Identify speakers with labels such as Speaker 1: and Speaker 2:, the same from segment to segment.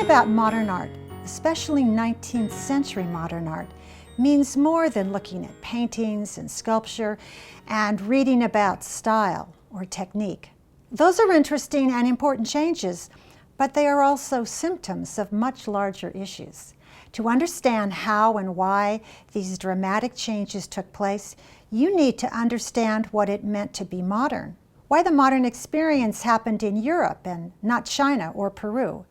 Speaker 1: about modern art, especially 19th century modern art, means more than looking at paintings and sculpture and reading about style or technique. Those are interesting and important changes, but they are also symptoms of much larger issues. To understand how and why these dramatic changes took place, you need to understand what it meant to be modern, why the modern experience happened in Europe and not China or Peru,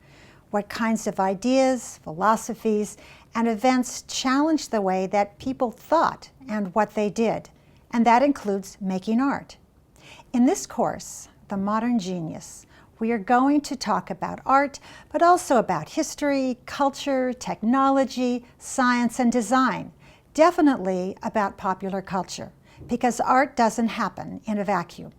Speaker 1: what kinds of ideas, philosophies, and events challenged the way that people thought and what they did, and that includes making art. In this course, The Modern Genius, we are going to talk about art, but also about history, culture, technology, science, and design. Definitely about popular culture, because art doesn't happen in a vacuum.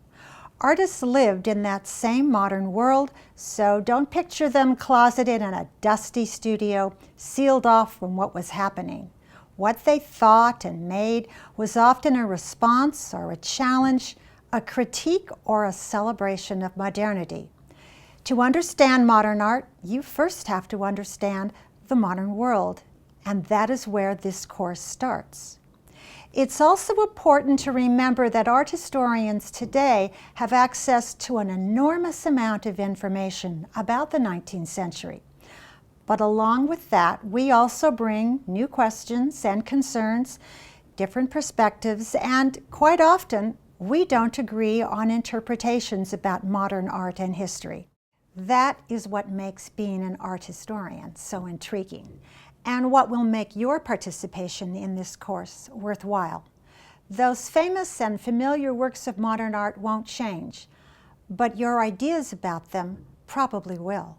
Speaker 1: Artists lived in that same modern world, so don't picture them closeted in a dusty studio, sealed off from what was happening. What they thought and made was often a response or a challenge, a critique or a celebration of modernity. To understand modern art, you first have to understand the modern world, and that is where this course starts. It's also important to remember that art historians today have access to an enormous amount of information about the 19th century. But along with that, we also bring new questions and concerns, different perspectives, and quite often, we don't agree on interpretations about modern art and history. That is what makes being an art historian so intriguing, and what will make your participation in this course worthwhile. Those famous and familiar works of modern art won't change, but your ideas about them probably will.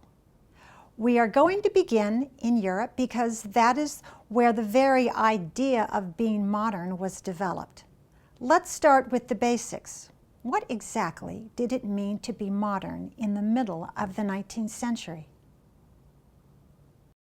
Speaker 1: We are going to begin in Europe because that is where the very idea of being modern was developed. Let's start with the basics. What exactly did it mean to be modern in the middle of the 19th century?